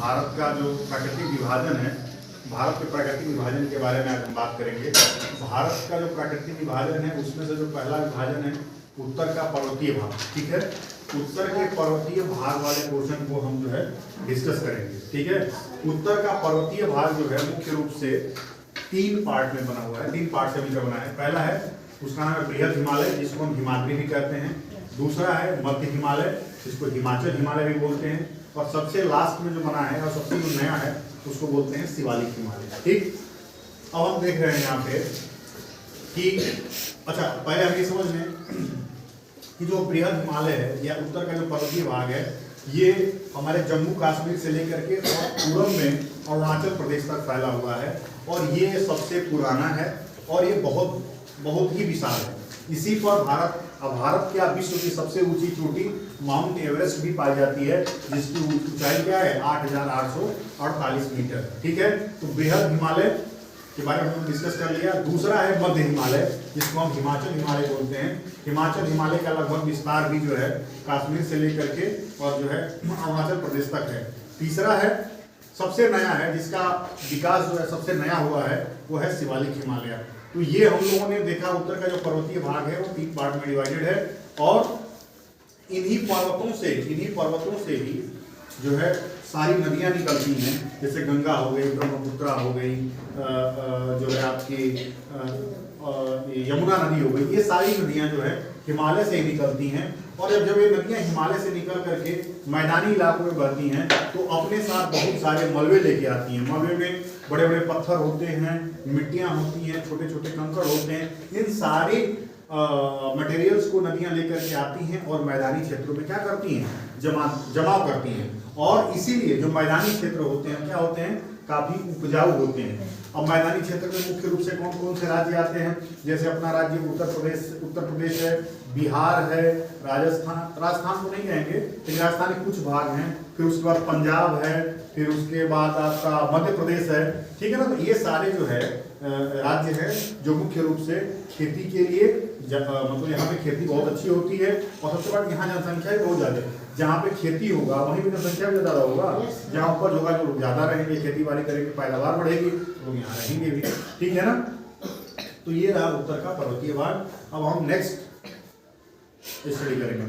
भारत का जो प्राकृतिक विभाजन है, भारत के प्राकृतिक विभाजन के बारे में आज हम बात करेंगे। भारत का जो प्राकृतिक विभाजन है उसमें से जो पहला विभाजन है उत्तर का पर्वतीय भाग, ठीक है। उत्तर के पर्वतीय भाग वाले पोर्शन को हम जो है डिस्कस करेंगे, ठीक है। उत्तर का पर्वतीय भाग जो है मुख्य रूप से 3 पार्ट में बना हुआ है, 3 पार्ट से मिलकर बना है। पहला है उसका नाम है बृहद हिमालय, जिसको हम हिमाद्री भी कहते हैं। दूसरा है मध्य हिमालय, जिसको हिमाचल हिमालय भी बोलते हैं। और सबसे लास्ट में जो बना है और सबसे जो नया है उसको बोलते हैं शिवालिक हिमालय, ठीक। अब हम देख रहे हैं यहाँ पे कि अच्छा, पहले हम ये समझ लें कि जो बृहद हिमालय है या उत्तर का जो पर्वतीय भाग है, ये हमारे जम्मू कश्मीर से लेकर के और पूर्व में अरुणाचल प्रदेश तक फैला हुआ है और ये सबसे पुराना है और ये बहुत ही विशाल है। इसी पर भारत क्या विश्व की सबसे ऊंची चोटी माउंट एवरेस्ट भी पाई जाती है, जिसकी ऊंचाई क्या है 8,848 मीटर, ठीक है। तो बृहद हिमालय के बारे में हमने डिस्कस कर लिया। दूसरा है मध्य हिमालय, जिसको हम हिमाचल हिमालय बोलते हैं। हिमाचल हिमालय का लगभग विस्तार भी जो है कश्मीर से लेकर के और जो है अरुणाचल प्रदेश तक है। तीसरा है सबसे नया है, जिसका विकास जो है सबसे नया हुआ है, वो है शिवालिक हिमालय। तो ये हम लोगों ने देखा उत्तर का जो पर्वतीय भाग है वो 3 पार्ट में डिवाइडेड है और इन्हीं पर्वतों से ही जो है सारी नदियां निकलती हैं, जैसे गंगा हो गई, ब्रह्मपुत्रा हो गई, जो है आपकी यमुना नदी हो गई। ये सारी नदियां जो है हिमालय से ही निकलती हैं और जब ये नदियां हिमालय से निकल करके मैदानी इलाकों में बहती हैं तो अपने साथ बहुत सारे मलबे लेके आती हैं। मलबे में बड़े बड़े पत्थर होते हैं, मिट्टियां होती हैं, छोटे छोटे कंकड़ होते हैं। इन सारे मटेरियल्स को नदियां लेकर के आती हैं और मैदानी क्षेत्रों में क्या करती हैं, जमाव करती हैं। और इसीलिए जो मैदानी क्षेत्र होते हैं क्या होते हैं, काफी उपजाऊ होते हैं। अब मैदानी क्षेत्र में मुख्य रूप से कौन कौन से राज्य आते हैं, जैसे अपना राज्य उत्तर प्रदेश है, बिहार है, राजस्थान को नहीं कहेंगे लेकिन राजस्थान के कुछ भाग हैं, फिर उसके बाद पंजाब है, फिर उसके बाद आपका मध्य प्रदेश है, ठीक है ना। तो ये सारे जो है राज्य है जो मुख्य रूप से खेती के लिए मतलब यहाँ पे खेती बहुत अच्छी होती है और सबसे बड़ा यहाँ जनसंख्या भी बहुत ज्यादा है। जहाँ पे खेती होगा वहीं पे जनसंख्या भी ज्यादा होगा, जहाँ उपज होगा जो लोग ज्यादा रहेंगे, खेती बाड़ी करेंगे, पैदावार बढ़ेगी, लोग यहाँ रहेंगे भी, ठीक है ना। तो ये रहा उत्तर का पर्वतीय भाग। अब हम नेक्स्ट स्टडी करेंगे।